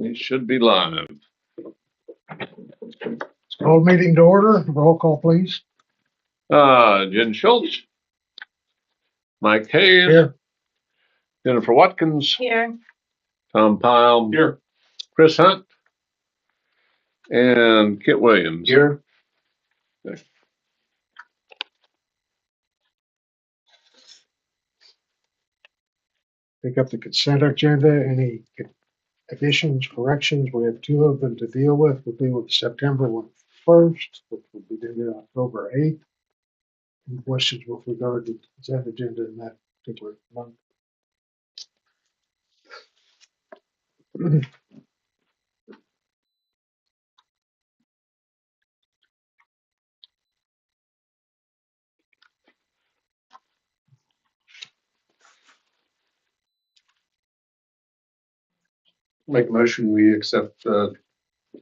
We should be live. Call meeting to order. Roll call, please. Jen Schultz, Mike Hayes, Here. Jennifer Watkins, Here. Tom Pyle, Here. Chris Hunt, and Kit Williams. Here. Pick up the consent agenda. Any additions, corrections? We have two of them to deal with. We'll deal with September 1st, which will be dated October 8th. Any questions with regard to the consent agenda in that particular month? Make a motion, we accept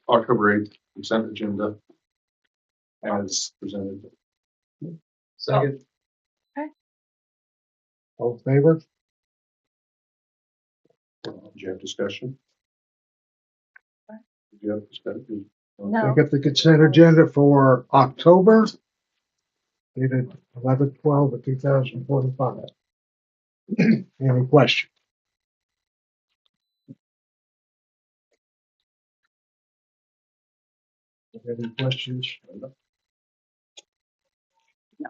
October 8th consent agenda as presented. Second. All in favor? Do you have discussion? Do you have discussion? No. Pick up the consent agenda for October, dated 11/12/2025. Any questions? Any questions? No.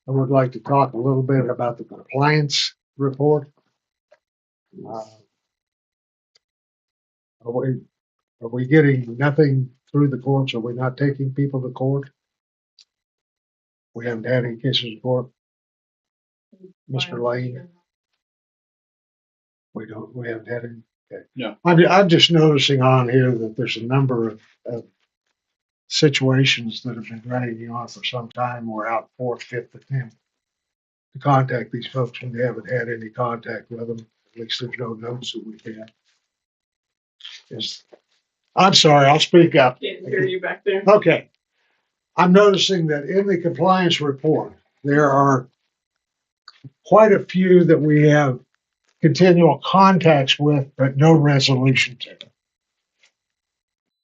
I would like to talk a little bit about the compliance report. Are we getting nothing through the courts? Are we not taking people to court? We haven't had any cases in court. Mr. Lane, we haven't had any. Okay. No. I'm just noticing on here that there's a number of situations that have been dragging on for some time. We're out fourth, fifth attempt to contact these folks, and we haven't had any contact with them. At least there's no notes that we've had. I'm sorry, I'll speak up. Can't hear you back there. Okay. I'm noticing that in the compliance report, there are quite a few that we have continual contacts with, but no resolution to them.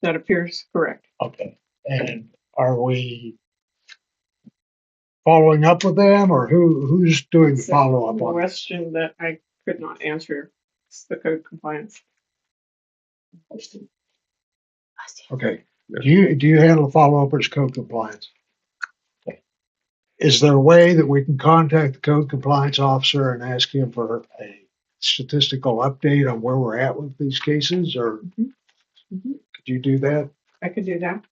That appears correct. Okay. And are we following up with them, or who's doing the follow up on this? Question that I could not answer. It's the code compliance. Okay. Do you handle follow up as code compliance? Okay. Is there a way that we can contact the code compliance officer and ask him for a statistical update on where we're at with these cases, or could you do that? I could do that.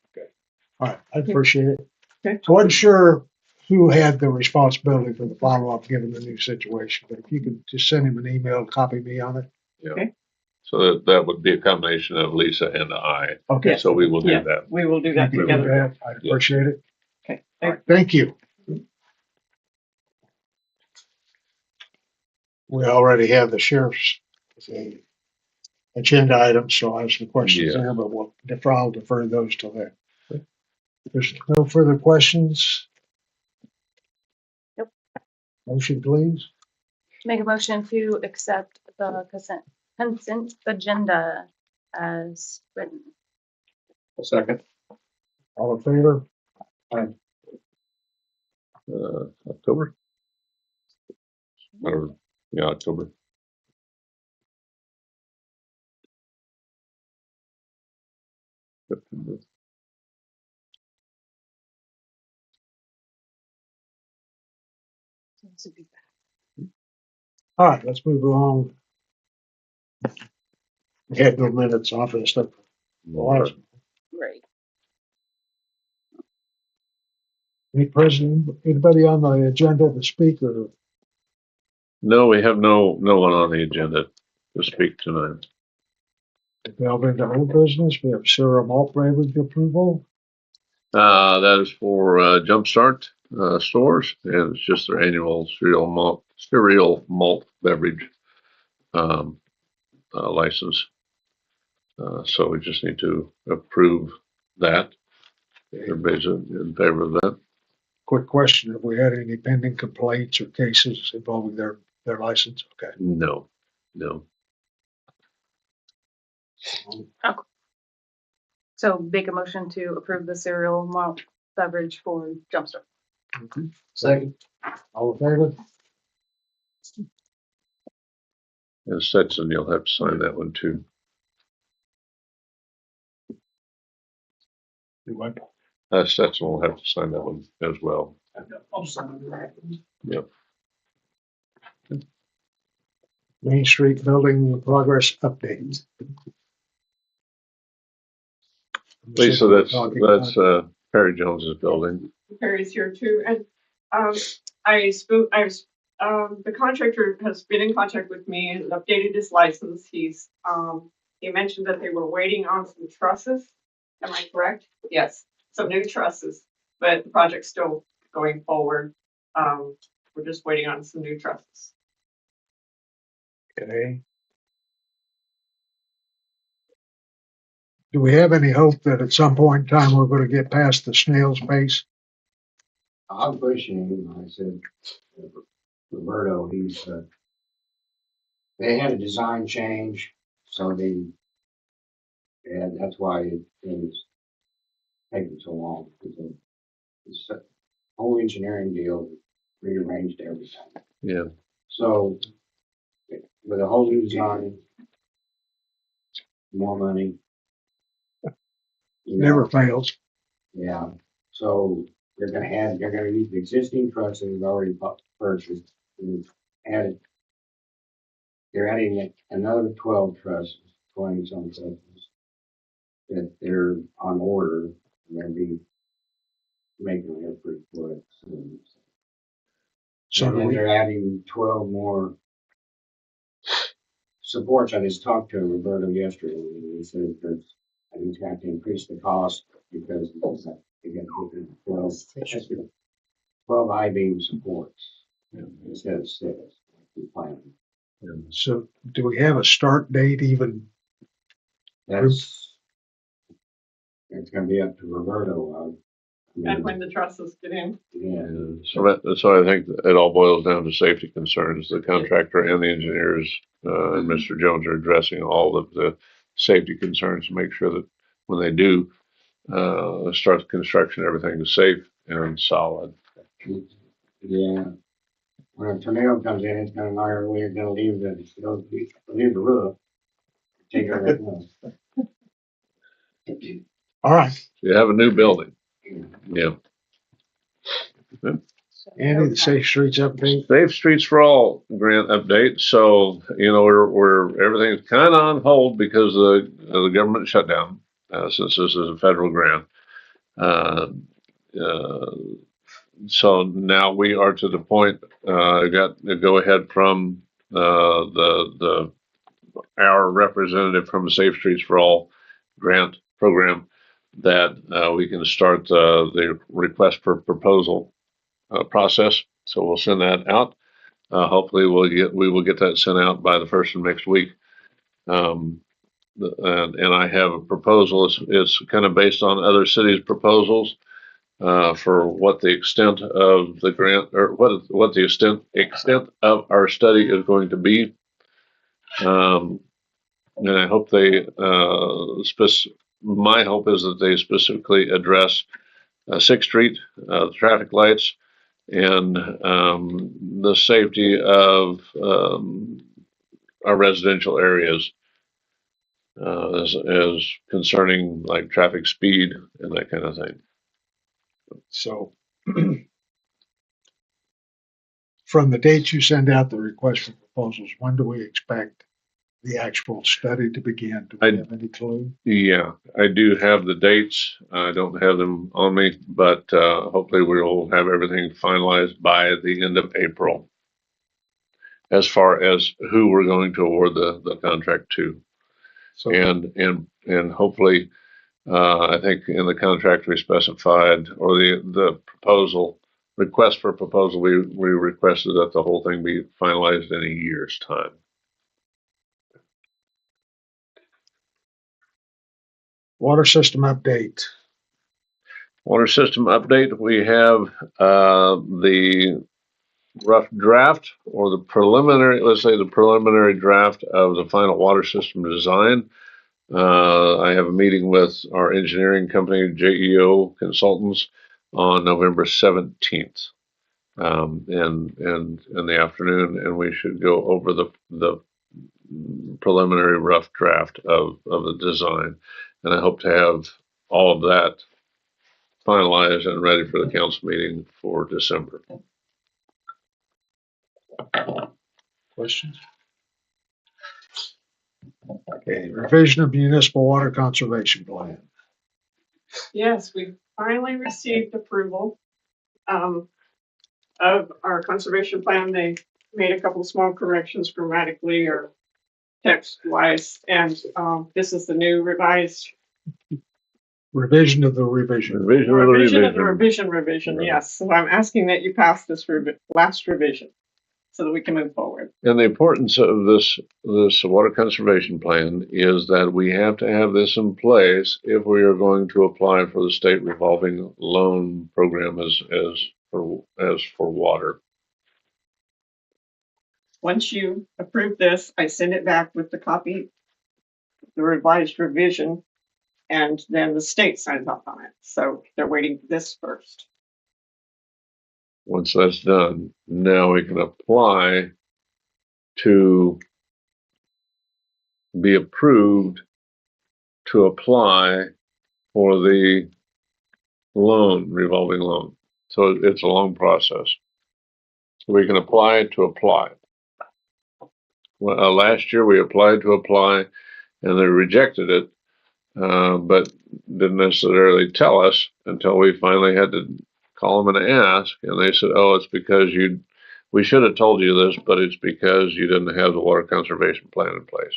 All right, I appreciate it. Okay. I wasn't sure who had the responsibility for the follow-up given the new situation, but if you could just send him an email, copy me on it. Yeah. Okay. So that would be a combination of Lisa and I. Okay. Yes. So we will do Yeah. that. We will do that You can do together. that. I appreciate it. Okay. All right, thank you. We already have the sheriff's agenda items, so I have some questions Yeah. there, but I'll defer those till then. If there's no further questions. Nope. Motion, please. Make a motion to accept the consent agenda as written. Second. All in favor? October? Or, yeah, October. September. All right, let's move along. We had no minutes off of this stuff. Right. Anybody on the agenda to speak, or No, we have no one on the agenda to speak tonight. delve into old business? We have Sarah Malt beverage approval. That is for Jumpstart stores, and it's just their annual cereal malt beverage license. So we just need to approve that. Everybody's in favor of that? Quick question, have we had any pending complaints or cases involving their license? Okay. No. So make a motion to approve the cereal malt beverage for Jumpstart. Second. All in favor? And Stetson, you'll have to sign that one too. Do what? Stetson will have to sign that one as well. Yep. Main Street building progress update. Lisa, that's Perry Jones's building. Perry's here too, and the contractor has been in contact with me and updated his license. He mentioned that they were waiting on some trusses. Am I correct? Yes, some new trusses, but the project's still going forward. We're just waiting on some new trusses. Okay. Do we have any hope that at some point in time we're going to get past the snail's pace? I'm pushing him. I said, Roberto, they had a design change, so and that's why it was taking so long. Because it's a whole engineering deal, rearranged everything. Yeah. So with a whole new design, more money. Never fails. Yeah. So they're gonna use the existing trusses they've already purchased and they're adding another 12 trusses, 20 some trusses that they're on order and they'll be making their pretty quick soon. So And then they're adding 12 more supports. I just talked to Roberto yesterday and he said that he's got to increase the cost because they got to put 12 I-beam supports instead of 6. So do we have a start date even? It's going to be up to Roberto. And when the trusses get in. Yeah. So I think it all boils down to safety concerns. The contractor and the engineers and Mr. Jones are addressing all of the safety concerns to make sure that when they do start the construction, everything is safe and solid. Yeah. When a tornado comes in, it's going to knock everywhere. It's going to leave the roof. Take care of that roof. All right. You have a new building. Yeah. Andy, the Safe Streets update. Safe Streets for All grant update. So, we're everything's kind of on hold because of the government shutdown, since this is a federal grant. So now we are to the point, got the go ahead from our representative from the Safe Streets for All grant program that we can start the request for proposal process. So we'll send that out. Hopefully we will get that sent out by the first of next week. And I have a proposal. It's kind of based on other cities' proposals for what the extent of the grant or what the extent of our study is going to be. And I hope my hope is that they specifically address 6th Street, traffic lights, and the safety of our residential areas as concerning like traffic speed and that kind of thing. So from the date you send out the request for proposals, when do we expect the actual study to begin? Do we have any clue? Yeah, I do have the dates. I don't have them on me, but hopefully we'll have everything finalized by the end of April as far as who we're going to award the contract to. So, And hopefully, I think in the contract we specified, or the proposal, request for proposal, we requested that the whole thing be finalized in a year's time. water system update. Water system update, we have the rough draft or the preliminary, let's say the preliminary draft of the final water system design. I have a meeting with our engineering company, JEO Consultants, on November 17th. In the afternoon, and we should go over the preliminary rough draft of the design. And I hope to have all of that finalized and ready for the council meeting for December. Questions? Okay, revision of municipal water conservation plan. Yes, we finally received approval of our conservation plan. They made a couple of small corrections grammatically or text wise, and this is the new revised Revision of the revision. revision of the revision. Right. Yes, so I'm asking that you pass this last revision so that we can move forward. And the importance of this water conservation plan is that we have to have this in place if we are going to apply for the state revolving loan program as for water. Once you approve this, I send it back with the copy, the revised revision, and then the state signs off on it. So they're waiting for this first. Once that's done, now we can apply to be approved to apply for the revolving loan. So it's a long process. So we can apply to apply. Well, last year we applied to apply and they rejected it, but didn't necessarily tell us until we finally had to call them and ask. And they said, oh, it's because we should have told you this, but it's because you didn't have the water conservation plan in place.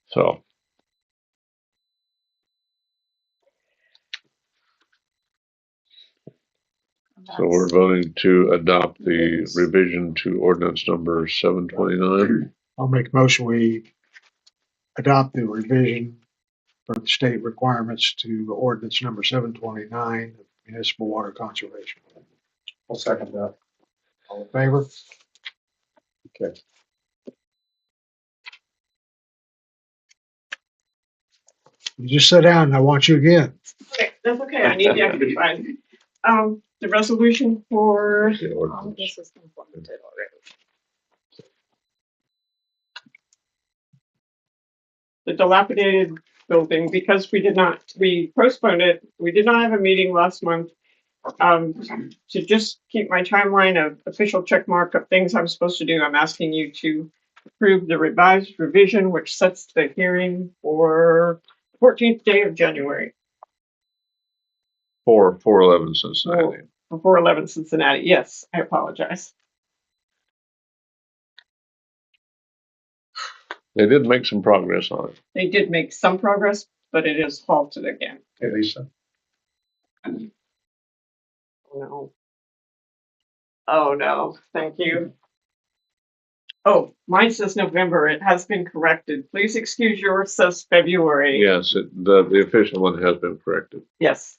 So we're voting to adopt the revision to ordinance number 729. I'll make a motion, we adopt the revision for the state requirements to ordinance number 729, municipal water conservation. I'll second that. All in favor? Okay. You just sit down and I want you again. Okay, that's okay. I need the extra time. The resolution for The ordinance. this is completed already. The dilapidated building, because we postponed it. We did not have a meeting last month. To just keep my timeline of official check mark of things I'm supposed to do, I'm asking you to approve the revised revision, which sets the hearing for 14th day of January. 411 Cincinnati. For 411 Cincinnati. Yes, I apologize. They did make some progress on it. They did make some progress, but it is halted again. Hey, Lisa. No. Oh, no. Thank you. Oh, mine says November. It has been corrected. Please excuse yours says February. Yes, the official one has been corrected. Yes.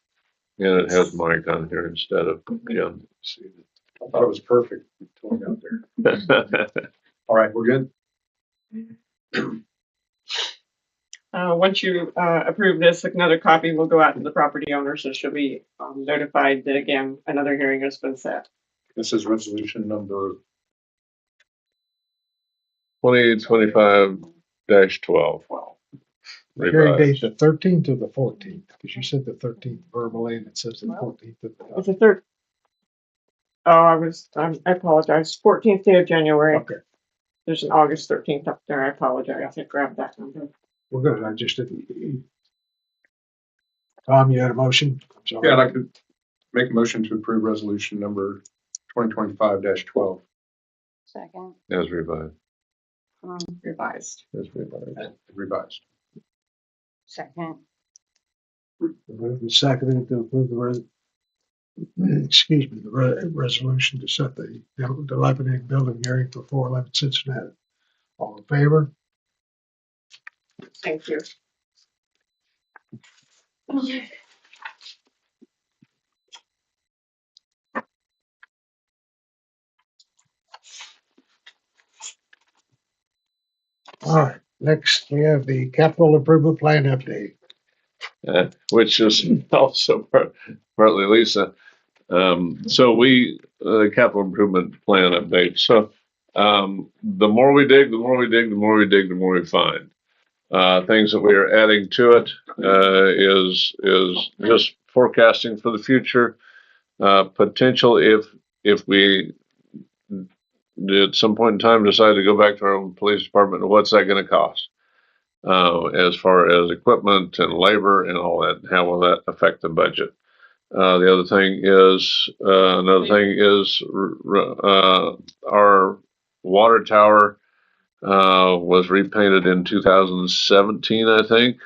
And it has Mike on here instead of Jim. I thought it was perfect until I got there. All right, we're good. Once you approve this, another copy will go out to the property owner, so she'll be notified that again, another hearing has been set. This is resolution number 2025-12. Hearing date Revised. the 13th or the 14th, because you said the 13th verbally and it says the 14th. It's the third. Oh, I apologize. 14th day of January. Okay, There's an August 13th up there. I apologize. I grabbed that number. we're good. I just didn't. Tom, you had a motion? I'm sorry. Yeah, I'd like to make a motion to approve resolution number 2025-12. Second. As revised. Revised. As revised. Revised. Second. Moved and seconded to approve the resolution to set the dilapidated building hearing for 411 Cincinnati. All in favor? Thank you. All right, Next, we have the capital improvement plan update. Which is also partly Lisa. So capital improvement plan update. So, the more we dig, the more we dig, the more we dig, the more we find. Things that we are adding to it, is just forecasting for the future, potential if we at some point in time decide to go back to our own police department, what's that going to cost? As far as equipment and labor and all that, how will that affect the budget? The other thing is, our water tower, was repainted in 2017, I think.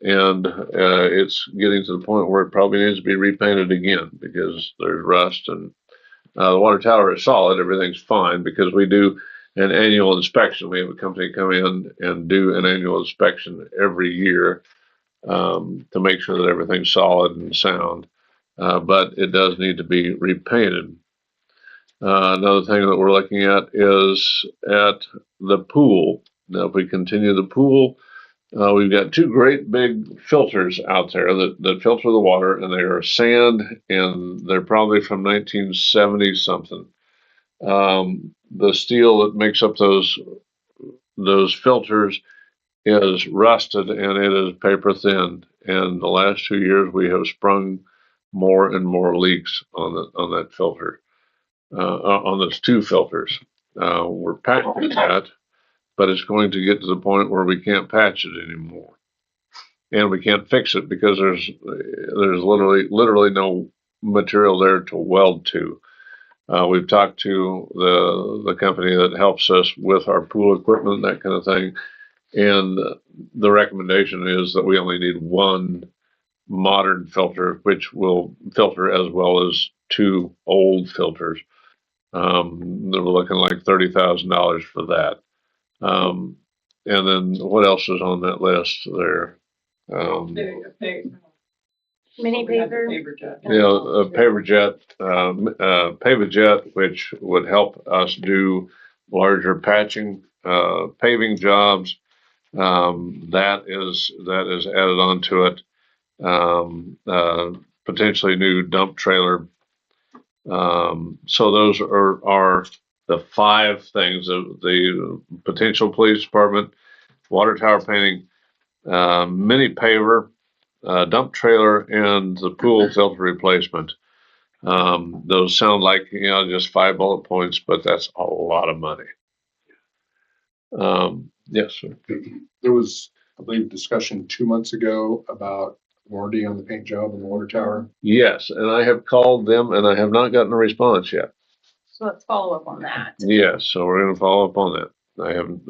And, it's getting to the point where it probably needs to be repainted again because there's rust and, the water tower is solid. Everything's fine because we do an annual inspection. We have a company come in and do an annual inspection every year, to make sure that everything's solid and sound. But it does need to be repainted. Another thing that we're looking at is at the pool. Now, if we continue the pool, we've got two great big filters out there that filter the water, and they are sand, and they're probably from 1970 something. The steel that makes up those filters is rusted and it is paper thin. And the last 2 years we have sprung more and more leaks on that filter, on those two filters. We're patching that, but it's going to get to the point where we can't patch it anymore, and we can't fix it because there's literally no material there to weld to. We've talked to the company that helps us with our pool equipment, that kind of thing. And the recommendation is that we only need one modern filter, which will filter as well as two old filters. They were looking like $30,000 for that. And then what else is on that list there? Mini paper. PaverJet, which would help us do larger patching, paving jobs. That is added onto it. Potentially new dump trailer. So those are the 5 things of the potential police department: water tower painting, mini paver, dump trailer, and the pool filter replacement. Those sound like, just 5 bullet points, but that's a lot of money. Yes, sir. There was, I believe, discussion 2 months ago about warranty on the paint job in the water tower. Yes, and I have called them and I have not gotten a response yet. So let's follow up on that. Yes, so we're going to follow up on that. I haven't.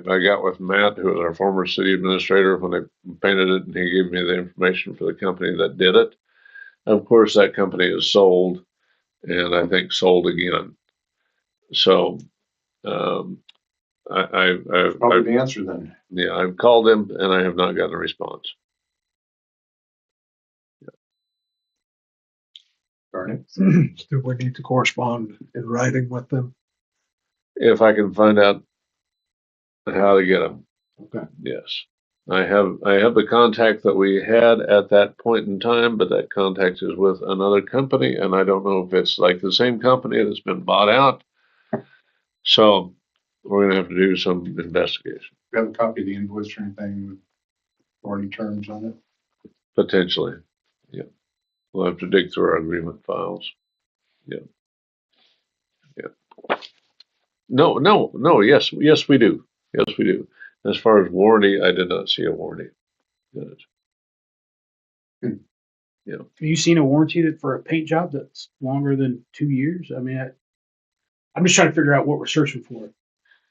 I got with Matt, who was our former city administrator, when they painted it, and he gave me the information for the company that did it. Of course, that company is sold, and I think sold again. So, Probably the answer then. Yeah, I've called them and I have not gotten a response. Darn it. Do we need to correspond in writing with them? If I can find out how to get them. Okay. Yes. I have the contact that we had at that point in time, but that contact is with another company, and I don't know if it's like the same company that's been bought out. So we're gonna have to do some investigation. You have a copy of the invoice or anything with warranty terms on it? Potentially. Yeah. We'll have to dig through our agreement files. Yeah. Yeah. No. Yes, we do. Yes, we do. As far as warranty, I did not see a warranty. Have you seen a warranty for a paint job that's longer than 2 years? I mean, I'm just trying to figure out what we're searching for.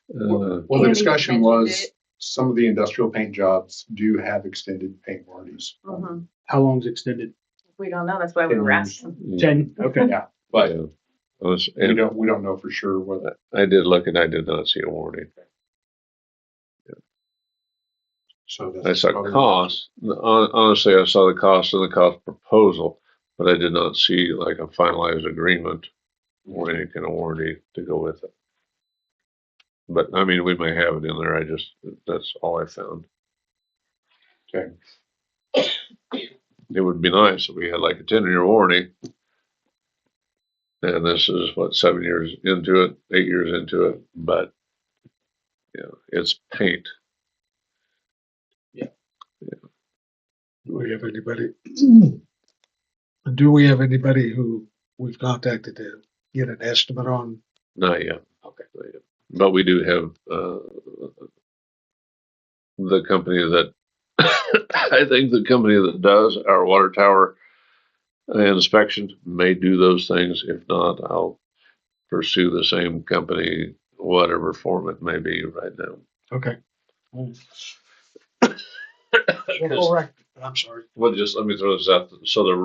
Well, the Andy discussion mentioned was it. some of the industrial paint jobs do have extended paint warranties. Mhm. How long's extended? We don't know. That's why we 10 were years. asking. 10? Okay. Yeah, but Yeah. we don't know for sure whether. I did look and I did not see a warranty. So I saw cost. Honestly, I saw the cost and the cost proposal, but I did not see like a finalized agreement or any kind of warranty to go with it. But I mean, we may have it in there. That's all I found. Okay. It would be nice if we had like a 10-year warranty. And this is what, 7 years into it, 8 years into it, but it's paint. Do we have anybody? Do we have anybody who we've contacted to get an estimate on? Not yet. Okay. Not yet. But we do have the company that I think the company that does our water tower inspection may do those things. If not, I'll pursue the same company, whatever form it may be right now. Okay. I'm sorry. Well, just let me throw this out. So the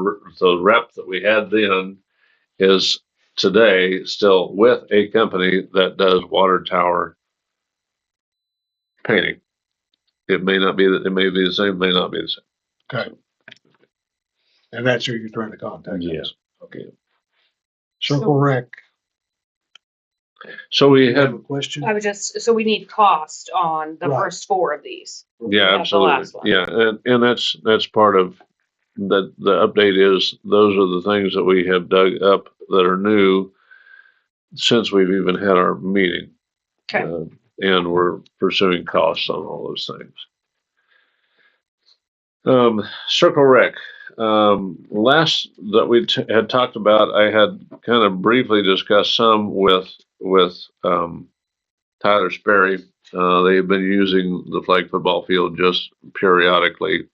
rep that we had then is today still with a company that does water tower painting. It may not be that it may be the same, may not be the same. Okay. And that's who you're trying to contact? Yes. Okay. Circle Rec. So we You have had, a question? I was just, so we need cost on the Right. first 4 of these. yeah, Not the absolutely. last one. Yeah. And that's part of that. The update is those are the things that we have dug up that are new since we've even had our meeting. Okay. And we're pursuing costs on all those things. Circle Rec. Last that we had talked about, I had kind of briefly discussed some with Tyler Sperry. They've been using the flag football field just periodically.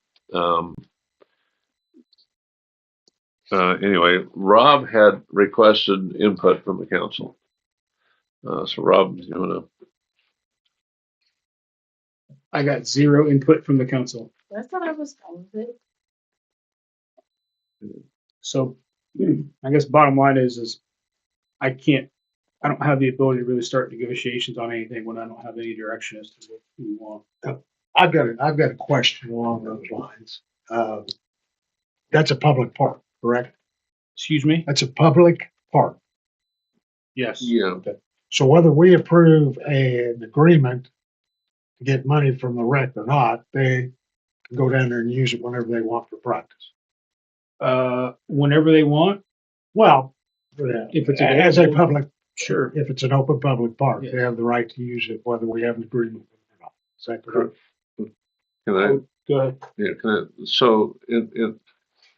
Anyway, Rob had requested input from the council. So Rob, you want to? I got 0 input from the council. I thought I was fine with it. So I guess bottom line is I don't have the ability to really start negotiations on anything when I don't have any direction as to what we want. I've got a question along those lines. That's a public park, correct? Excuse me? That's a public park. Yes. Yeah. So whether we approve an agreement to get money from the rec or not, they can go down there and use it whenever they want for practice. Whenever they want, Well, if it's as a available, public, sure. if it's an open public park, Yeah. they have the right to use it whether we have an agreement with it or not. Is that correct? Can I? Go ahead. Yeah. So it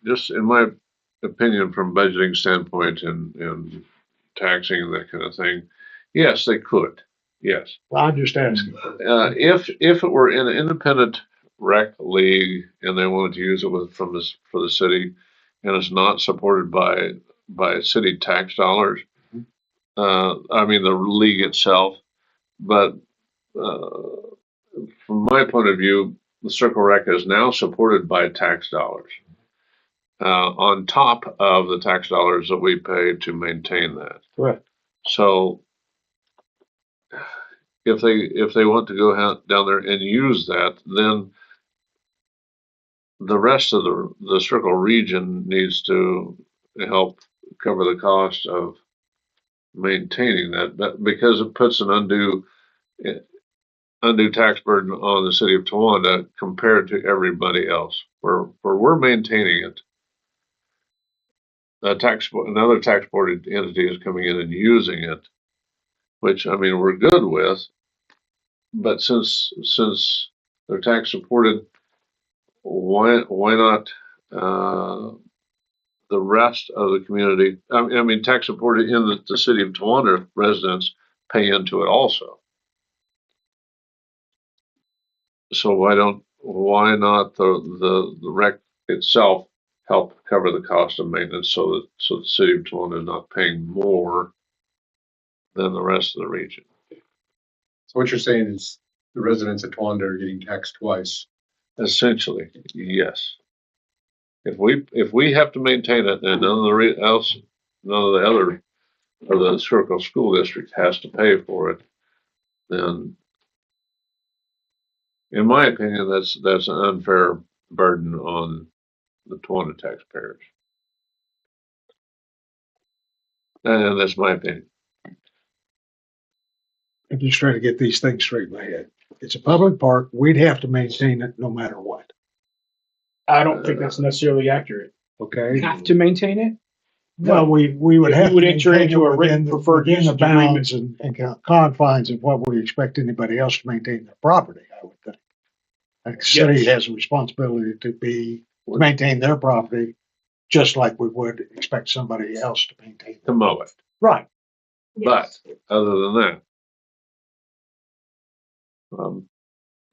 just in my opinion, from budgeting standpoint and taxing and that kind of thing, yes, they could. Yes. Well, I'm just asking. If it were in an independent rec league and they wanted to use it for the city, and it's not supported by city tax dollars, I mean the league itself, but from my point of view, the Circle Rec is now supported by tax dollars. On top of the tax dollars that we pay to maintain that. Correct. So if they want to go down there and use that, then the rest of the Circle region needs to help cover the cost of maintaining that because it puts an undue tax burden on the city of Towanda compared to everybody else. Where we're maintaining it, another tax board entity is coming in and using it, which I mean we're good with, but since they're tax supported, why not the rest of the community? I mean tax supported in the city of Towanda residents pay into it also. So why not the rec itself help cover the cost of maintenance so the city of Towanda is not paying more than the rest of the region? So what you're saying is the residents of Towanda are getting taxed twice. Essentially, yes. If we have to maintain it and none of the other of the Circle School District has to pay for it, then in my opinion that's an unfair burden on the Towanda taxpayers. And that's my opinion. I'm just trying to get these things straight in my head. It's a public park. We'd have to maintain it no matter what. I don't think that's necessarily accurate. Okay? Have to maintain it? Well, we would If we have to would enter maintain it into a written within the, preferred within the usage agreement. bounds and confines of what we expect anybody else to maintain their property, I would think. Like the city Yes. has a responsibility to maintain their property, just like we would expect somebody else to maintain. To mow it. Right. But Yes. other than that,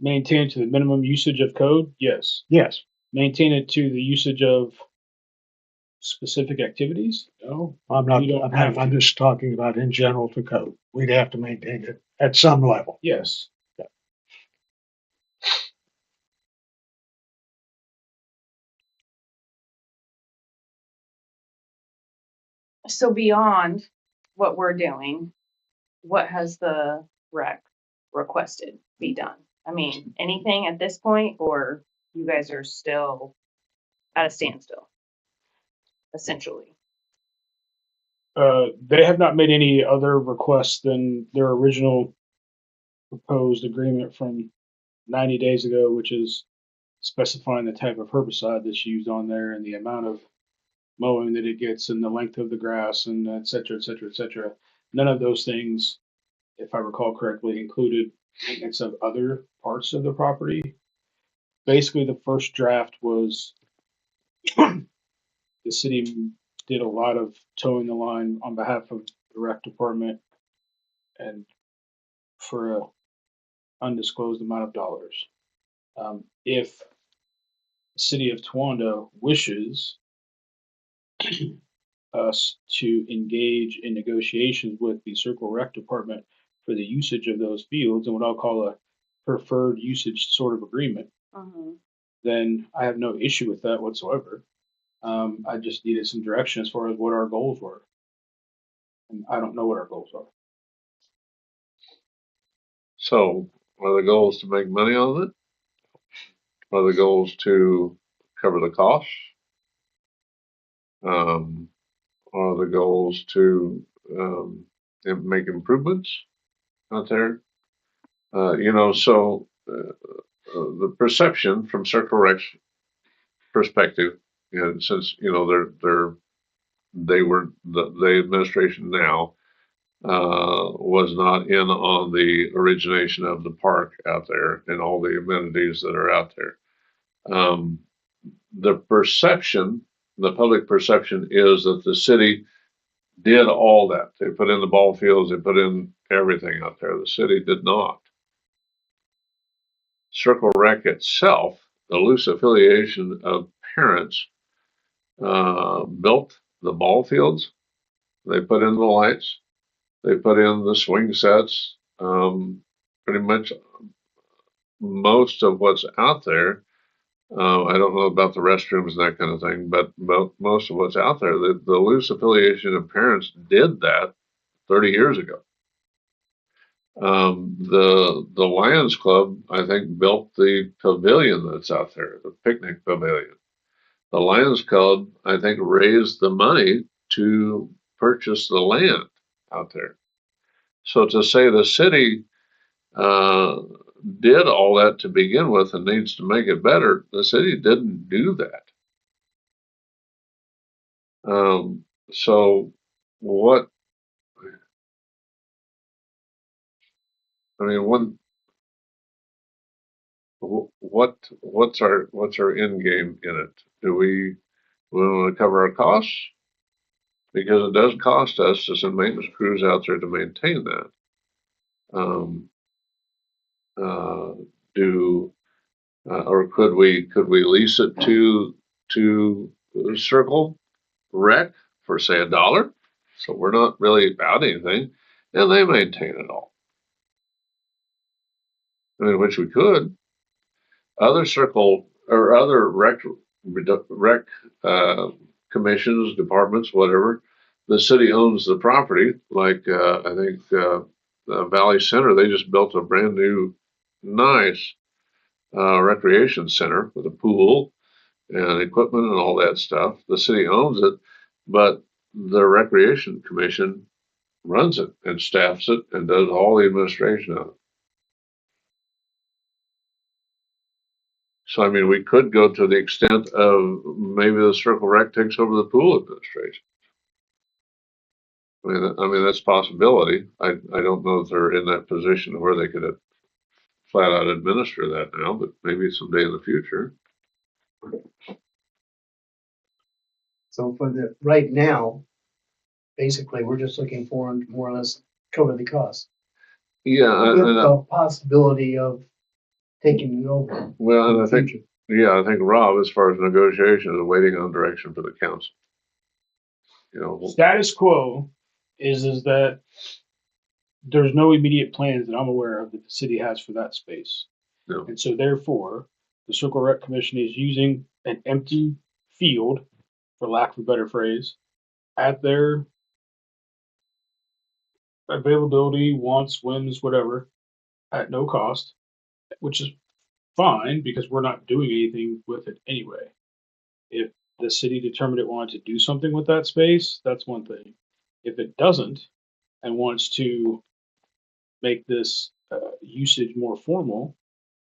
Maintain it to the minimum usage of code? Yes. Yes. Maintain it to the usage of specific activities? No. I'm not, We don't have I'm to. just talking about in general to code. We'd have to maintain it at some level. Yes. So beyond what we're doing, what has the rec requested be done? I mean, anything at this point, or you guys are still at a standstill? Essentially. They have not made any other requests than their original proposed agreement from 90 days ago, which is specifying the type of herbicide that's used on there and the amount of mowing that it gets and the length of the grass and et cetera, et cetera, et cetera. None of those things, if I recall correctly, included maintenance of other parts of the property. Basically, the first draft was the city did a lot of towing the line on behalf of the rec department and for a undisclosed amount of dollars. If the city of Towanda wishes us to engage in negotiations with the Circle Rec Department for the usage of those fields and what I'll call a preferred usage sort of agreement, then I have no issue with that whatsoever. I just needed some direction as far as what our goals were. And I don't know what our goals are. so are the goals to make money on it? Are the goals to cover the costs? Are the goals to make improvements out there? So the perception from Circle Rec's perspective, and since the administration now was not in on the origination of the park out there and all the amenities that are out there. The perception, the public perception is that the city did all that. They put in the ball fields, they put in everything out there. The city did not. Circle Rec itself, the loose affiliation of parents, built the ball fields. They put in the lights. They put in the swing sets. Pretty much most of what's out there. I don't know about the restrooms and that kind of thing, but most of what's out there, the loose affiliation of parents did that 30 years ago. The Lions Club, I think, built the pavilion that's out there, the picnic pavilion. The Lions Club, I think, raised the money to purchase the land out there. So to say the city did all that to begin with and needs to make it better, the city didn't do that. So what? I mean, what's our end game in it? Do we want to cover our costs? Because it does cost us to send maintenance crews out there to maintain that. Or could we lease it to Circle Rec for say $1? So we're not really out anything, and they maintain it all. I mean, which we could. Other circle or other rec commissions, departments, whatever. The city owns the property. Like I think Valley Center, they just built a brand new, nice recreation center with a pool and equipment and all that stuff. The city owns it, but the Recreation Commission runs it and staffs it and does all the administration of it. So, I mean, we could go to the extent of maybe the Circle Rec takes over the pool administration. I mean, that's a possibility. I don't know if they're in that position where they could flat out administer that now, but maybe someday in the future. So for the, right now, basically, we're just looking for them to more or less cover the cost. Yeah, With the possibility of taking it over. well, and in I the think, future. yeah, I think Rob, as far as negotiations, is waiting on direction for the council. You know, Status quo is that there's no immediate plans that I'm aware of that the city has for that space. No. And so therefore, the Circle Rec Commission is using an empty field, for lack of a better phrase, at their availability, wants, whims, whatever, at no cost, which is fine because we're not doing anything with it anyway. If the city determined it wanted to do something with that space, that's one thing. If it doesn't and wants to make this usage more formal,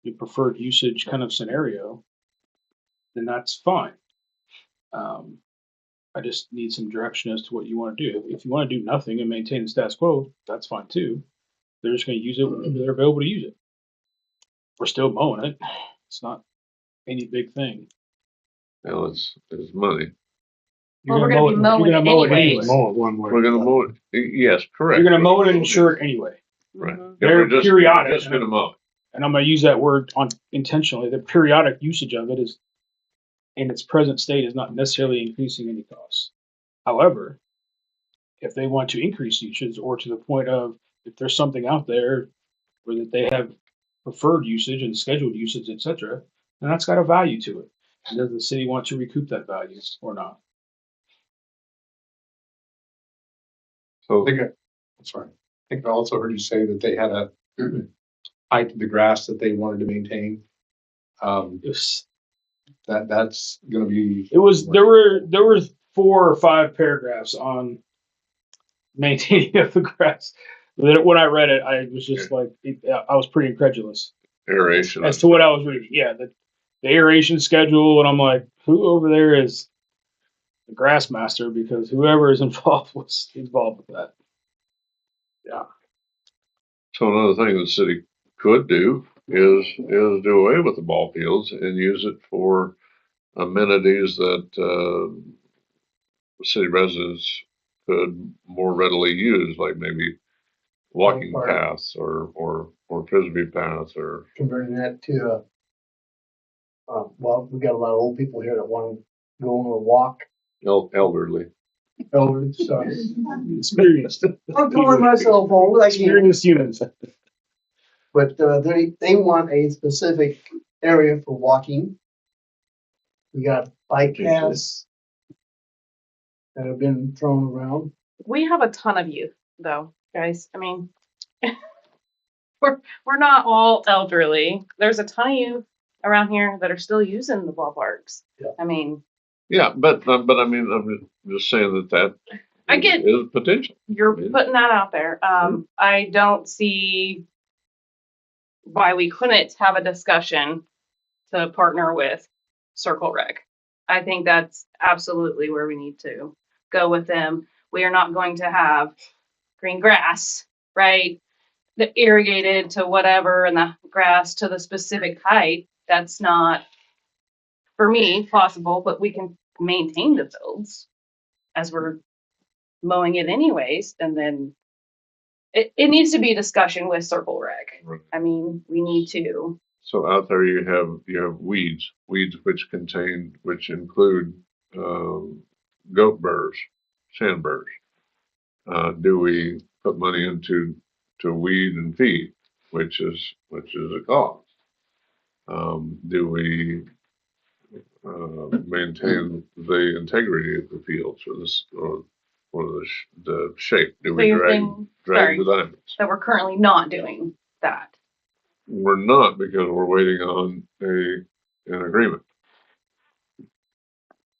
the preferred usage kind of scenario, then that's fine. I just need some direction as to what you want to do. If you want to do nothing and maintain the status quo, that's fine too. They're just going to use it when they're available to use it. We're still mowing it. It's not any big thing. well, it's money. Well, we're gonna be mowing you're gonna mow it anyway. anyway. Mow it one way. We're gonna mow it. Yes, correct. You're going to mow it and insure it anyway. Right. Mhm. Yeah, They're we're periodic. Just gonna mow it. And I'm going to use that word on intentionally. The periodic usage of it is, in its present state, is not necessarily increasing any costs. However, if they want to increase usage, or to the point of if there's something out there where that they have preferred usage and scheduled usage, etc., then that's got a value to it. And does the city want to recoup that value or not? So, I'm sorry. I think I also heard you say that they had a height of the grass that they wanted to maintain. That's gonna be. There were 4 or 5 paragraphs on maintaining of the grass. When I read it, I was just like, I was pretty incredulous aeration. as to what I was reading. Yeah, the aeration schedule, and I'm like, who over there is the grass master? Because whoever is involved was involved with that. So another thing the city could do is do away with the ball fields and use it for amenities that city residents could more readily use, like maybe walking Park. paths or frisbee paths or Converting that to well, we got a lot of old people here that want to go on a walk. elderly. Elderly, sorry. Experienced. I'm calling myself old, I can't. Experienced humans. But they want a specific area for walking. We got bike paths that have been thrown around. We have a ton of youth, though, guys. I mean, we're not all elderly. There's a ton of youth around here that are still using the ballparks. Yeah. I mean, Yeah, but I mean, I'm just saying that I get is potential. you're Yeah. putting that out there. I don't see why we couldn't have a discussion to partner with Circle Rec. I think that's absolutely where we need to go with them. We are not going to have green grass, right? The irrigated to whatever and the grass to the specific height. That's not, for me, possible, but we can maintain the fields as we're mowing it anyways. And then it needs to be a discussion with Circle Rec. Right. I mean, we need to. So out there you have weeds which include goat burrs, sand burrs. Do we put money into weed and feed, which is a cost? Do we maintain the integrity of the fields or the shape? Do So we you're drag saying, the sorry, diamonds? that we're currently not doing that. We're not, because we're waiting on an agreement.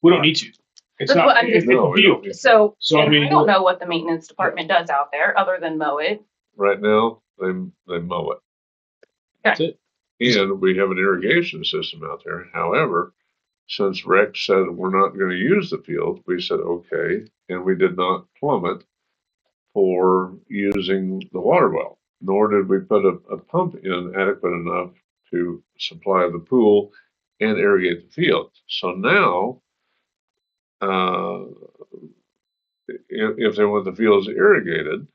We don't need to. It's That's not, what I'm it's just- a No, we don't field. need- So, So, I and mean- I don't know what the maintenance department does out there other than mow it. Right now, they mow it. That's it. And we have an irrigation system out there. However, since Rex said we're not gonna use the field, we said, okay, and we did not plumb it for using the water well, nor did we put a pump in adequate enough to supply the pool and irrigate the field. So now, if they want the fields irrigated,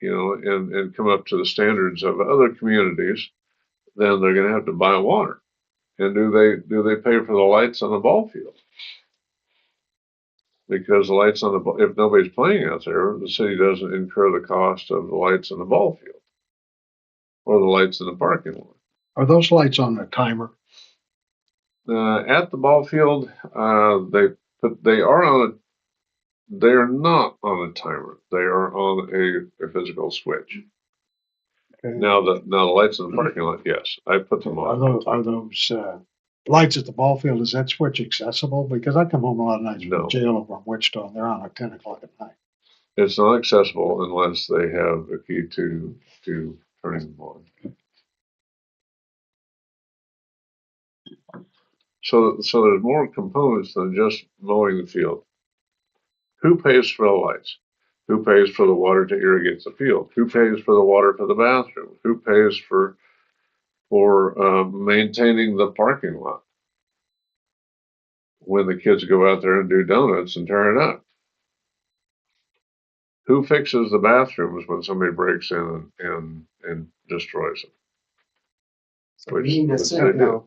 and come up to the standards of other communities, then they're gonna have to buy water. And do they pay for the lights on the ball field? Because the lights on the, if nobody's playing out there, the city doesn't incur the cost of the lights on the ball field or the lights in the parking lot. Are those lights on a timer? At the ball field, they are not on a timer. They are on a physical switch. Okay. Now the lights in the parking lot, yes, I put them Are on. those lights at the ball field, is that switch accessible? Because I come home a lot of nights No. from jail over in Wichita, and they're on at 10 o'clock at night. It's not accessible unless they have a key to turning them on. So there's more components than just mowing the field. Who pays for the lights? Who pays for the water to irrigate the field? Who pays for the water for the bathroom? Who pays for maintaining the parking lot when the kids go out there and do donuts and tear it up? Who fixes the bathrooms when somebody breaks in and destroys them? So we need to Which sit they do. down,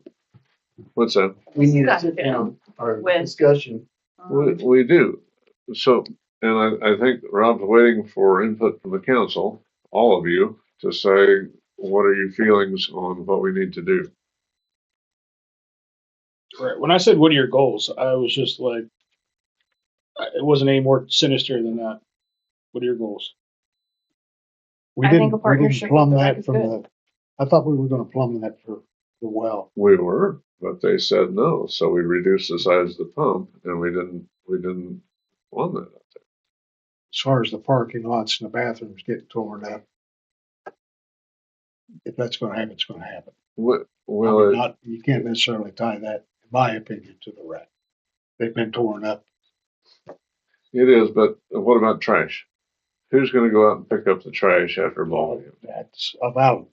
What's that? we need to sit down, our With- discussion. We do. So, and I think Rob's waiting for input from the council, all of you, to say, what are your feelings on what we need to do? Right. When I said, what are your goals? I was just like, it wasn't any more sinister than that. What are your goals? We I think didn't, a we didn't partnership plumb with the rec that is from good. I thought we were gonna plumb that for the well. We were, but they said no, so we reduced the size of the pump and we didn't want that out there. As far as the parking lots and the bathrooms getting torn up. If that's gonna happen, it's gonna happen. Well, You can't necessarily tie that, in my opinion, to the wreck. They've been torn up. it is, but what about trash? Who's gonna go out and pick up the trash after a ball game? That's about,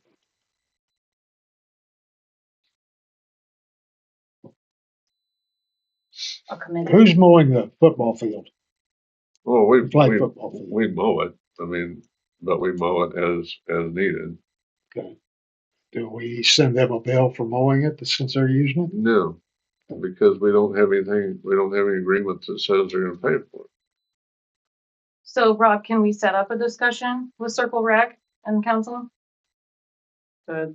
A committee. who's mowing the football field? Well, Flag football field. we mow it, I mean, but we mow it as needed. Okay. Do we send them a bill for mowing it since they're using it? No, because we don't have any agreement that says they're gonna pay for it. So Rob, can we set up a discussion with Circle Rec and council? To,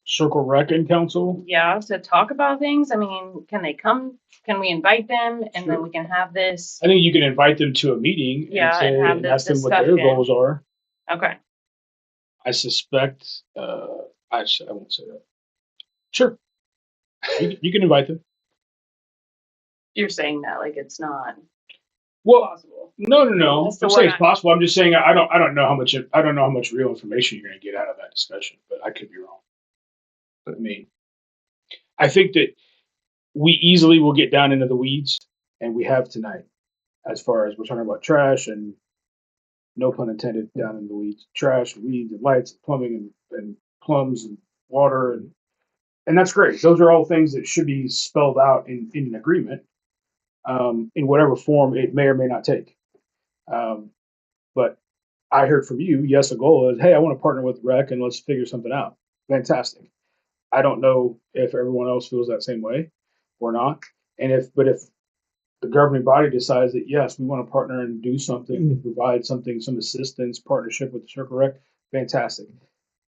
Circle Rec and Council? yeah, to talk about things? I mean, can they come? Can we invite them and then Sure. we can have this? I think you can invite them to a meeting and Yeah, say, and have and this ask them what their discussion. goals are. Okay, I suspect, I won't say that. Sure. You can invite them. you're saying that like it's not Well, possible. no. So I'm we're saying it's not- possible. I'm just saying I don't know how much real information you're going to get out of that discussion, but I could be wrong. I mean, I think that we easily will get down into the weeds, and we have tonight, as far as we're talking about trash and no pun intended, down in the weeds, trash, and weeds, and lights, and plumbing, and plums, and water, and that's great. Those are all things that should be spelled out in an agreement, in whatever form it may or may not take. But I heard from you, yes, a goal is, hey, I want to partner with Rec and let's figure something out. Fantastic. I don't know if everyone else feels that same way or not. But if the governing body decides that, yes, we want to partner and do something, to provide something, some assistance, partnership with the Circle Rec, fantastic.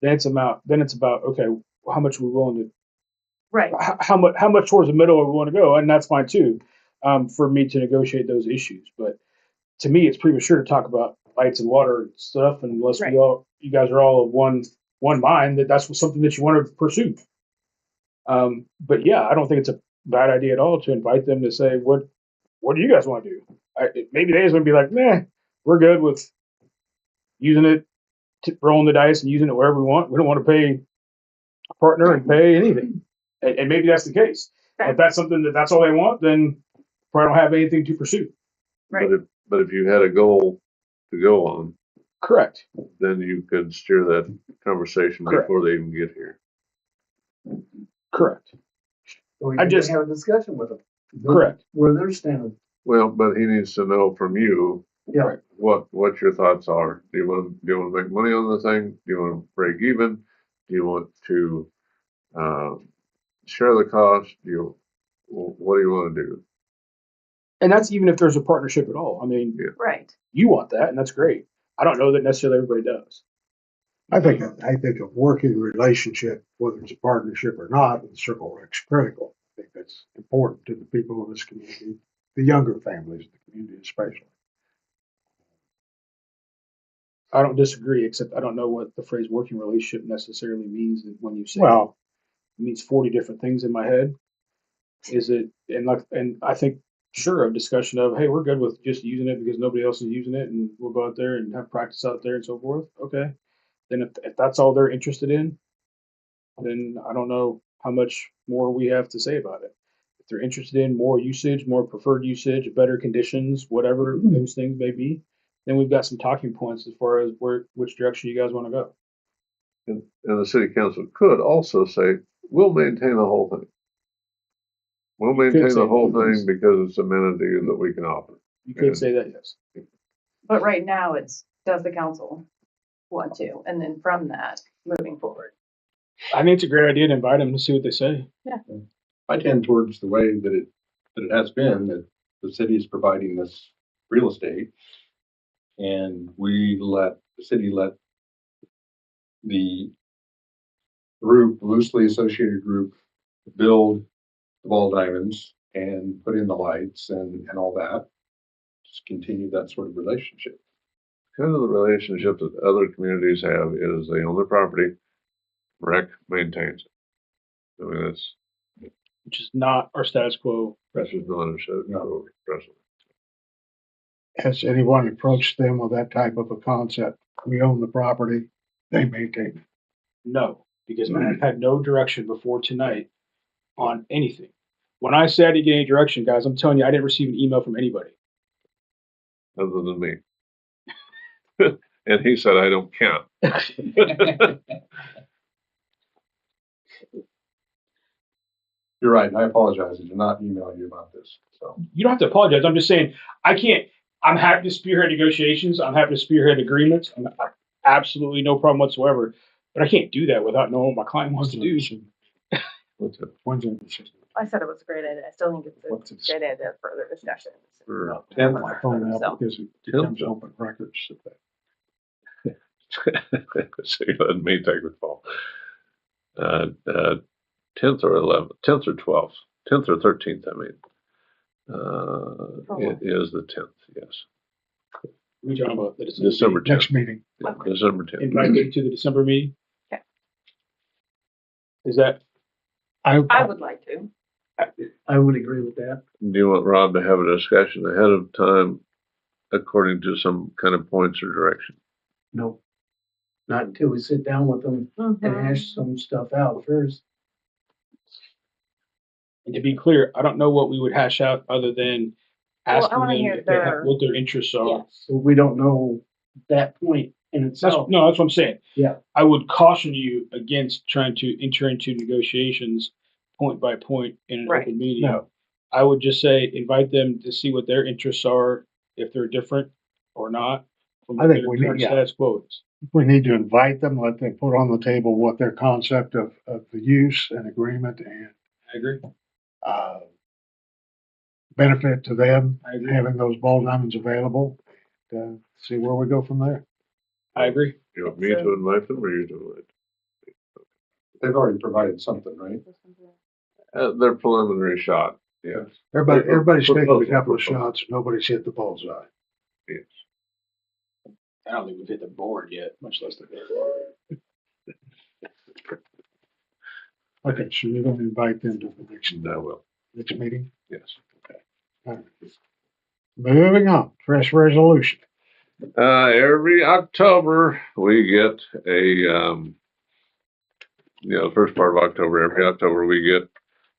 Then it's about, okay, how much are we willing to, Right. how much towards the middle are we want to go? And that's fine too, for me to negotiate those issues. But to me, it's premature to talk about lights and water and stuff unless Right. you guys are all of one mind that that's something that you want to pursue. But yeah, I don't think it's a bad idea at all to invite them to say, what what do you guys want to do? Maybe they just would be like, nah, we're good with using it, rolling the dice and using it wherever we want. We don't want to pay a partner and pay anything. And maybe that's the case. Okay. If that's something that's all they want, then probably don't have anything to pursue. Right. But if you had a goal to go on, Correct. then you could steer that conversation Correct. before they even get here. Correct. We I need to just- have a discussion with them. Correct. Where they're standing. Well, but he needs to know from you Yeah. what your thoughts are. Do you want to make money on the thing? Do you want to break even? Do you want to share the cost? What do you want to do? And that's even if there's a partnership at all. I mean, Right. you want that, and that's great. I don't know that necessarily everybody does. I think a working relationship, whether it's a partnership or not, in Circle Rec's critical. I think that's important to the people of this community, the younger families of the community especially. I don't disagree, except I don't know what the phrase working relationship necessarily means when you say Well, it means 40 different things in my head. Is it, and I think, sure, a discussion of, hey, we're good with just using it because nobody else is using it and we'll go out there and have practice out there and so forth. Okay. Then if that's all they're interested in, then I don't know how much more we have to say about it. If they're interested in more usage, more preferred usage, better conditions, whatever those things may be, then we've got some talking points as far as which direction you guys want to go. And the city council could also say, we'll maintain the whole thing. We'll You could maintain say the whole that, yes. thing because it's amenity that we can offer. You could say that, yes. But right now it's, does the council want to? And then from that, moving forward. I think it's a great idea to invite them to see what they say. I tend towards the way that it has been, that the city is providing this real estate. And the city let the group, loosely associated group, build the ball diamonds and put in the lights and all that. Just continue that sort of relationship. Kind of the relationship that other communities have is they own their property, rec maintains it. I mean, that's Which is not our status quo. just not a show. No, precedent. has anyone approached them with that type of a concept? We own the property, they maintain it. No, because I've had no direction before tonight on anything. When I said I didn't get any direction, guys, I'm telling you, I didn't receive an email from anybody. Other than me. And he said, I don't count. You're right, and I apologize. I did not email you about this, so. You don't have to apologize. I'm just saying, I can't, I'm happy to spearhead negotiations. I'm happy to spearhead agreements. Absolutely no problem whatsoever. But I can't do that without knowing what my client wants to do. What's it? When's the decision? I said it was a great idea. I still think it's What's a it? great idea for further discussions. For- I phone So- out because it becomes open records. So you let me take the fall. 10th or 11th, 10th or 12th, 10th or 13th, I mean. It is the 10th, yes. We talking about the December 10th. Next meeting. Yeah, December 10th. Invite them to the December meeting. Okay. Is that, I would like to. I would agree with that. Do you want Rob to have a discussion ahead of time according to some kind of points or direction? No. Not until we sit down with them and hash some stuff out first. and to be clear, I don't know what we would hash out other than Well, I asking wanna them hear if they have, their- what their interests are. Yes. So we don't know that point in That's, itself. no, that's what I'm saying. Yeah. I would caution you against trying to enter into negotiations point by point in an Right. open meeting. No. I would just say, invite them to see what their interests are, if they're different or not. From I what think their we need- current yeah. status quo is. We need to invite them, let them put on the table what their concept of the use and agreement and I agree. uh, benefit to them, I agree. having those ball diamonds available, see where we go from there. I agree. You want me to invite them or you to invite? They've already provided something, right? Their preliminary shot, yes. Everybody's taken a Proposal, couple of proposal. shots, nobody's hit the bullseye. Yes. I don't think we've hit the board yet, much less the. Okay, so you're gonna invite them to the I will, next meeting? yes. All right. Moving on, trash resolution. Every October we get first part of October, every October we get,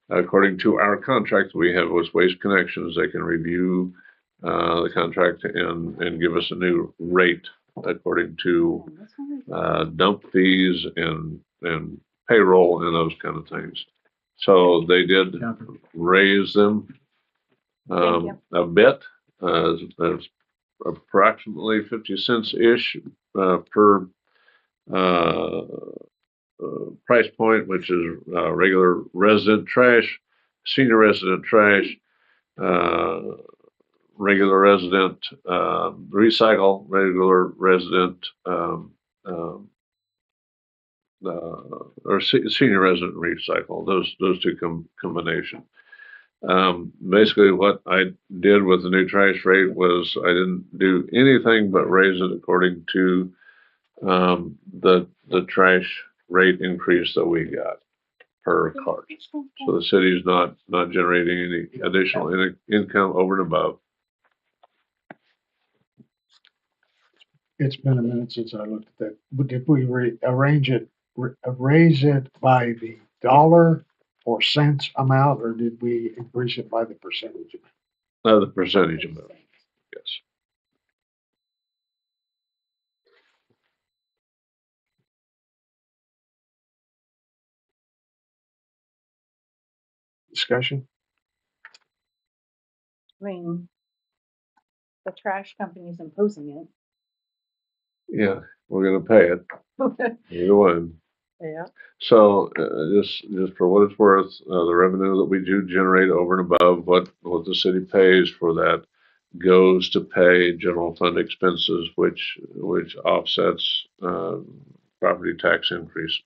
according to our contract we have with Waste Connections, they can review the contract and give us a new rate according to dump fees and payroll and those kind of things. So they did raise them a bit, as approximately 50 cents ish per price point, which is regular resident trash, senior resident trash, uh, regular resident recycle, regular resident senior resident recycle. Those two combination. Basically, what I did with the new trash rate was I didn't do anything but raise it according to the trash rate increase that we got per cart. So the city's not generating any additional income over and above. It's been a minute since I looked at that. But did we raise it by the dollar or cents amount, or did we increase it by the percentage amount? The percentage amount, yes. Discussion? I mean, the trash company's imposing Yeah, we're gonna pay it. it. Either one. Yeah. So just for what it's worth, the revenue that we do generate over and above what the city pays for that goes to pay general fund expenses, which offsets property tax increases.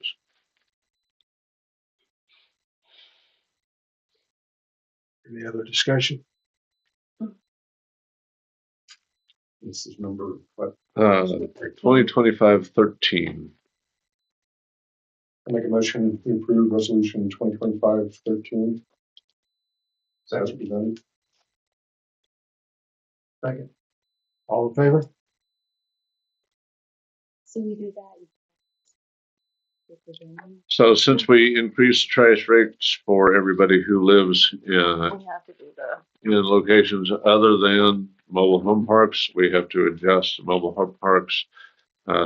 Any other discussion? This is number what? 2025-13. I make a motion to approve resolution 2025-13. As presented. Second. All in favor? So we do that. So since we increased trash rates for everybody who lives We have to do the. in locations other than mobile home parks, we have to adjust mobile home parks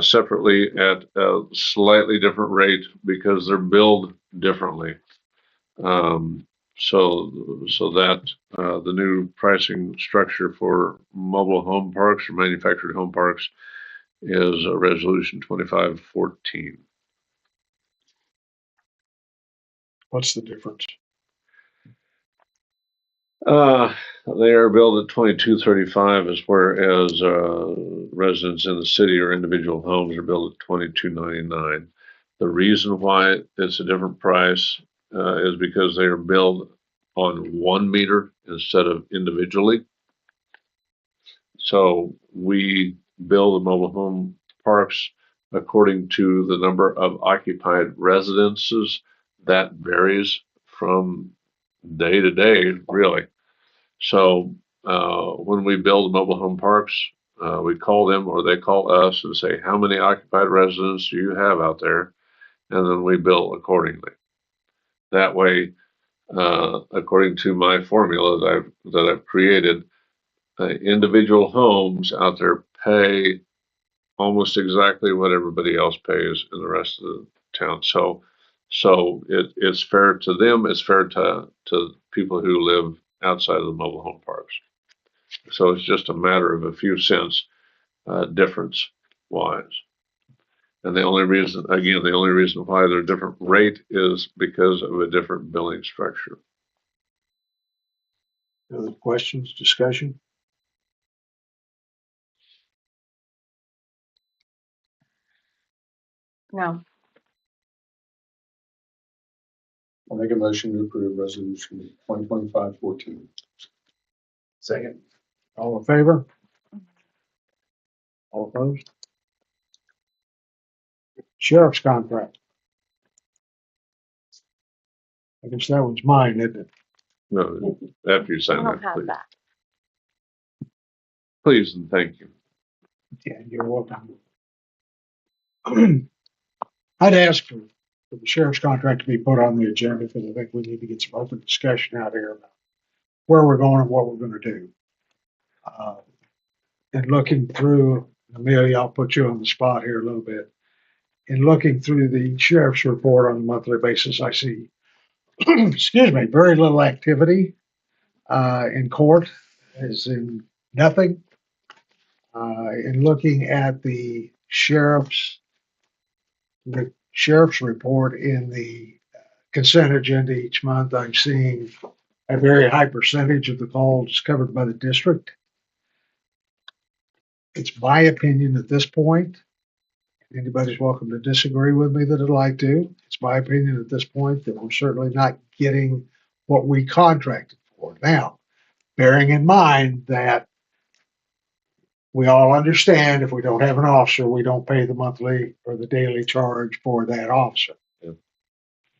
separately at a slightly different rate because they're billed differently. So that the new pricing structure for mobile home parks or manufactured home parks is resolution 2514. What's the difference? They are billed at 2235, as whereas residents in the city or individual homes are billed at 2299. The reason why it's a different price is because they are billed on one meter instead of individually. So we bill the mobile home parks according to the number of occupied residences. That varies from day to day, really. So when we build mobile home parks, we call them or they call us and say, how many occupied residents do you have out there? And then we bill accordingly. That way, according to my formula that I've created, individual homes out there pay almost exactly what everybody else pays in the rest of the town. So it's fair to them. It's fair to people who live outside of the mobile home parks. So it's just a matter of a few cents difference wise. And the only reason why they're different rate is because of a different billing structure. Other questions, discussion? No. I'll make a motion to approve resolution 2025-14. Second. All in favor? All opposed? Sheriff's contract. I guess that one's mine, isn't it? No, after you I sign don't that, have please. that. Please and thank you. Yeah, you're welcome. I'd ask for the sheriff's contract to be put on the agenda because I think we need to get some open discussion out here about where we're going and what we're going to do. And looking through, Amelia, I'll put you on the spot here a little bit. In looking through the sheriff's report on a monthly basis, I see, excuse me, very little activity in court, as in nothing. In looking at the sheriff's report in the consent agenda each month, I'm seeing a very high percentage of the calls covered by the district. It's my opinion at this point. Anybody's welcome to disagree with me that would like to. It's my opinion at this point that we're certainly not getting what we contracted for. Now, bearing in mind that we all understand if we don't have an officer, we don't pay the monthly or the daily charge for that officer. Yeah.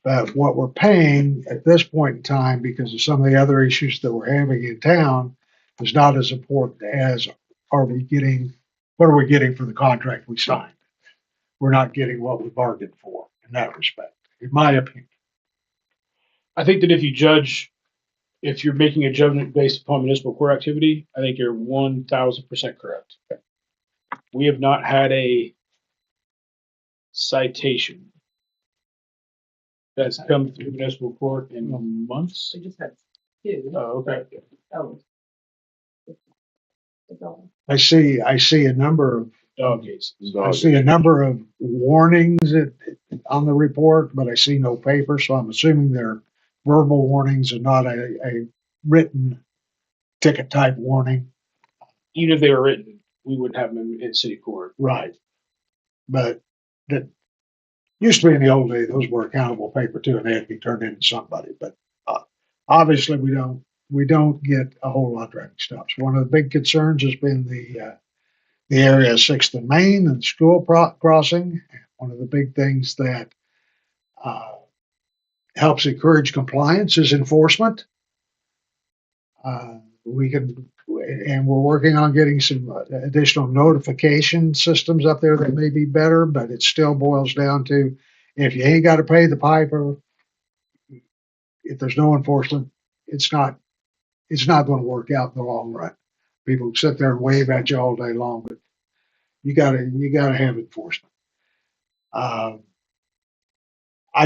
But what we're paying at this point in time, because of some of the other issues that we're having in town, is not as important as what are we getting for the contract we signed. We're not getting what we bargained for in that respect, in my opinion. I think that if you're making a judgment based upon municipal court activity, I think you're 1000% correct. We have not had a citation that's come through municipal court in months. We just had two. Oh, okay. Oh. I see a number of Dog cases. I see a number of warnings on the report, but I see no paper, so I'm assuming they're verbal warnings and not a written ticket type warning. Even if they were written, we wouldn't have them in city court. Right. But that used to be in the old days, those were accountable paper too, and they had to be turned in to somebody. But obviously we don't get a whole lot of traffic stops. One of the big concerns has been the area of 6th and Main and school crossing. One of the big things that helps encourage compliance is enforcement. And we're working on getting some additional notification systems up there that may be better, but it still boils down to if you ain't got to pay the piper, if there's no enforcement, it's not going to work out in the long run. People sit there and wave at you all day long, but you gotta have enforcement. I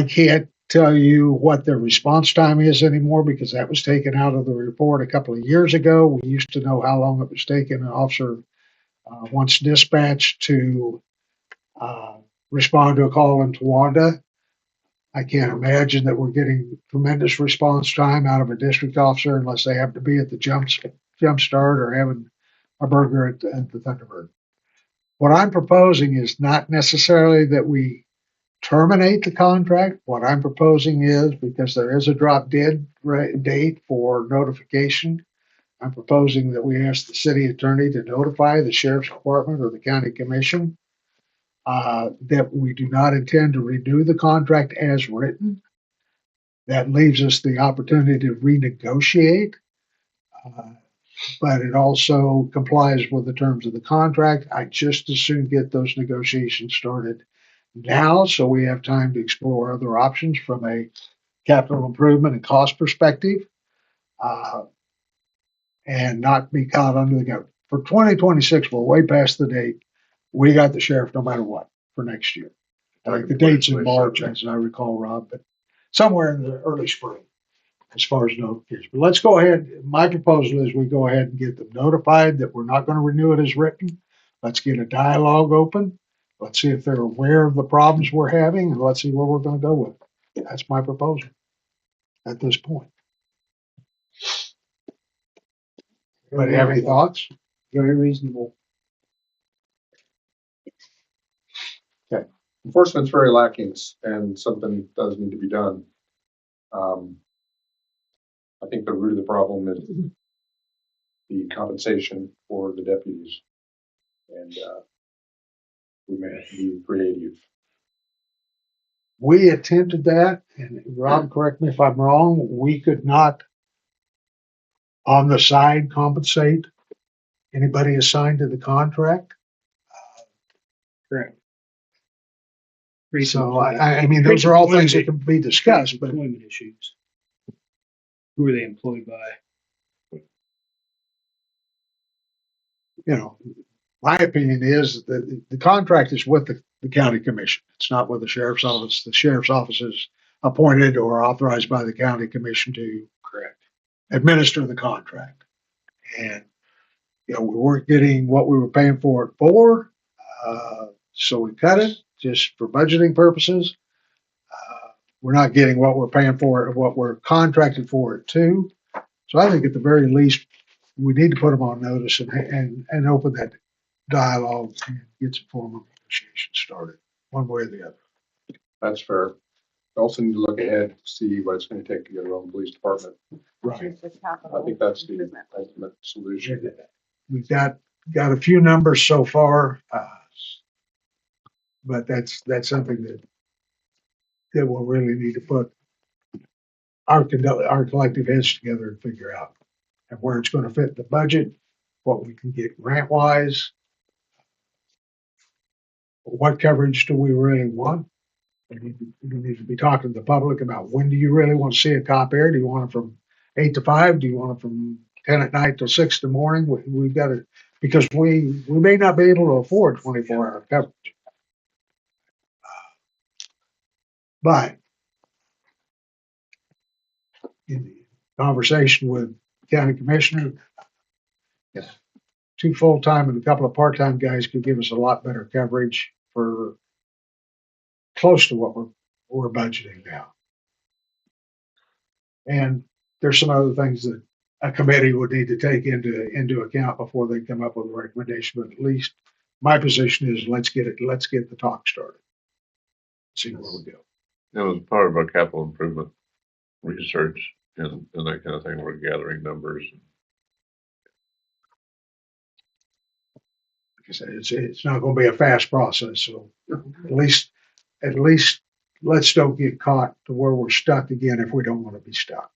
can't tell you what the response time is anymore because that was taken out of the report a couple of years ago. We used to know how long it was taking an officer once dispatched to respond to a call in Towanda. I can't imagine that we're getting tremendous response time out of a district officer unless they happen to be at the jump start or having a burger at the Thunderbird. What I'm proposing is not necessarily that we terminate the contract. What I'm proposing is, because there is a drop dead date for notification, I'm proposing that we ask the city attorney to notify the sheriff's department or the county commission that we do not intend to renew the contract as written. That leaves us the opportunity to renegotiate, but it also complies with the terms of the contract. I just as soon get those negotiations started now so we have time to explore other options from a capital improvement and cost perspective and not be caught under the gun. For 2026, we're way past the date. We got the sheriff no matter what for next year. I think the date's in March, as I recall, Rob, but somewhere in the early spring as far as notification. But let's go ahead. My proposal is we go ahead and get them notified that we're not going to renew it as written. Let's get a dialogue open. Let's see if they're aware of the problems we're having, and let's see where we're going to go with it. That's my proposal at this point. Anybody have any thoughts? Very reasonable. Enforcement's very lacking and something does need to be done. I think the root of the problem is the compensation for the deputies. And we may have to be creative. We attempted that, and Rob, correct me if I'm wrong, we could not on the side compensate Anybody assigned to the contract? Correct. So I mean, those are all things that can be discussed, but Employment issues. Who are they employed by? you know, my opinion is that the contract is with the county commission. It's not with the sheriff's office. The sheriff's office is appointed or authorized by the county commission to Correct. administer the contract. And, you know, we weren't getting what we were paying for it for. So we cut it just for budgeting purposes. We're not getting what we're paying for it, what we're contracted for it to. So I think at the very least, we need to put them on notice and open that dialogue and get some formal negotiations started, one way or the other. That's fair. We also need to look ahead, see what it's gonna take to get our own police department. Right. I think that's the ultimate solution. We've got a few numbers so far, but that's something that we'll really need to put our collective heads together and figure out, and where it's going to fit in the budget, what we can get grant wise, what coverage do we really want. We need to be talking to the public about, when do you really want to see a cop here? Do you want it from 8 to 5? Do you want it from 10 at night till 6 in the morning? We've got to, because we may not be able to afford 24-hour coverage. But in the conversation with county commissioner, yeah, 2 full-time and a couple of part-time guys could give us a lot better coverage for close to what we're budgeting now. And there's some other things that a committee would need to take into account before they come up with a recommendation. But at least my position is, let's get the talk started. See where we go. It was part of our capital improvement research and that kind of thing. We're gathering numbers. Like I said, it's not going to be a fast process. So at least let's don't get caught to where we're stuck again if we don't want to be stuck.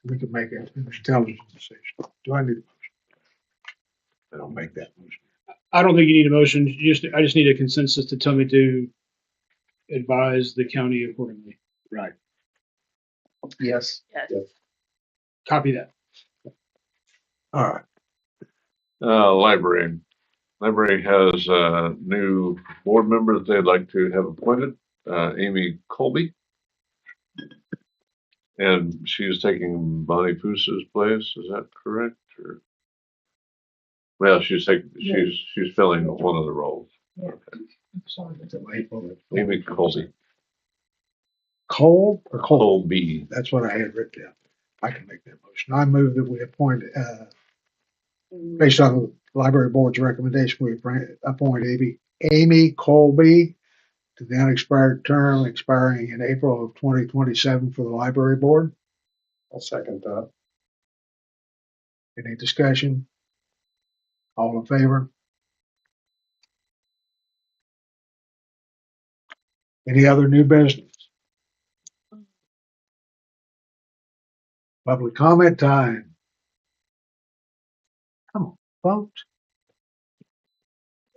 We can make an intelligent decision. Do I need a motion? I don't make that motion. I don't think you need a motion. I just need a consensus to tell me to advise the county accordingly. Right. Yes. Yes. Copy that. All right. Library. Library has a new board member that they'd like to have appointed, Amy Colby. And she's taking Bonnie Poose's place. Is that correct? Or, well, she's filling one of the roles. Okay. Amy Colby. Cole or Cole? Colby. That's what I had written down. I can make that motion. I move that we appoint, based on the library board's recommendation, we appoint Amy Colby to the unexpired term expiring in April of 2027 for the library board. I'll second that. Any discussion? All in favor? Any other new business? Public comment time. Come on, folks.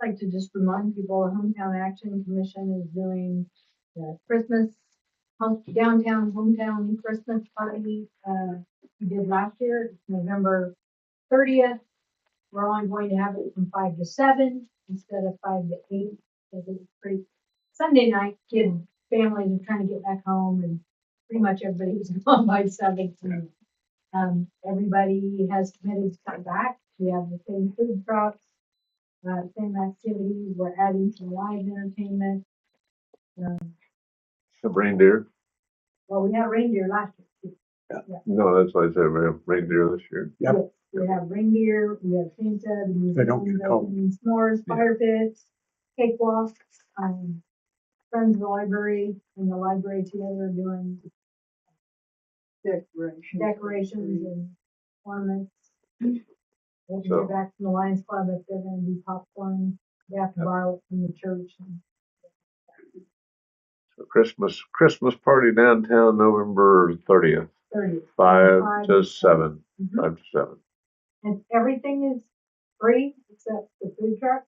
I'd like to just remind people, the Hometown Action Commission is doing the Christmas downtown hometown Christmas party. We did last year, it's November 30th. We're only going to have it from 5 to 7 instead of 5 to 8. Because it's pretty Sunday night, families are trying to get back home, and pretty much everybody's gone by 7. Everybody has committed to come back. We have the same food trucks. Same activities, we're adding some live entertainment. The reindeer. Well, we had reindeer last year. No, that's why I said we have reindeer this year. Yep. Yes, we have reindeer, we have Santa, They don't get cold. s'mores, fire pits, cakewalks, friends of the library and the library together doing decorations and ornaments. We'll So- get back from the Lions Club if they're gonna do popcorn. They have to borrow it from the church. So Christmas party downtown November 30th, 30. 5 to 7. Mhm. 5 to 7. And everything is free except the food trucks.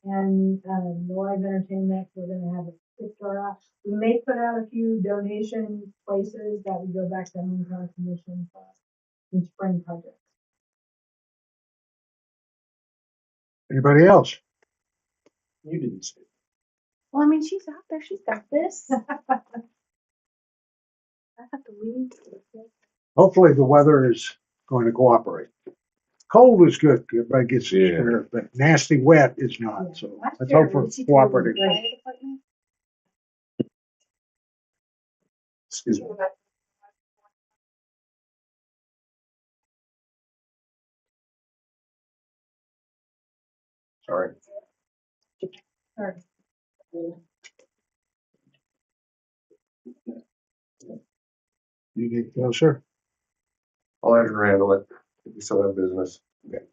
And, the live entertainment, we're gonna have a Kickstarter. We may put out a few donation places that would go back to hometown commission for in spring projects. Anybody else? You didn't say. Well, I mean, she's out there. She's got this. I have to leave. Hopefully the weather is going to cooperate. Cold is good, everybody gets Yeah. scared, but nasty wet is not, so Last let's year, hope for Lucy Tree was cooperative. great. Excuse me. Sorry. Sorry. You need to go, sir? I'll let her handle it. We still have business. Okay.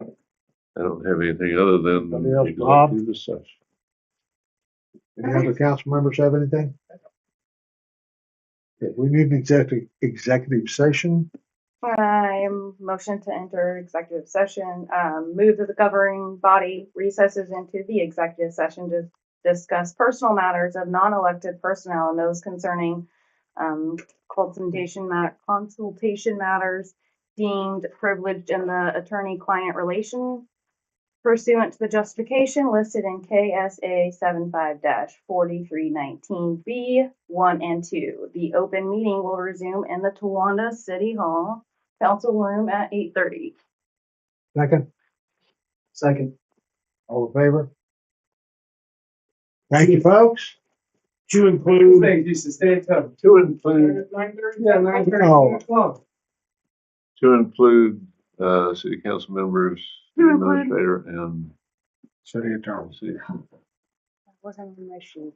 I don't have anything other than Anybody else, Bob? executive session. Any other council members have anything? Okay, we need an executive session. I motion to enter executive session, move that the governing body recesses into the executive session to discuss personal matters of non-elected personnel and those concerning consultation matters deemed privileged in the attorney-client relation pursuant to the justification listed in KSA 75-4319B 1 and 2. The open meeting will resume in the Towanda City Hall Council Room at 8:30. Second. All in favor? Thank you, folks. To include, Used to stay tough. To include, Yeah, 9:30, Oh. 10 o'clock. To include, city council members, To city include- administrator, and city attorney. city. Wasn't in my sheet.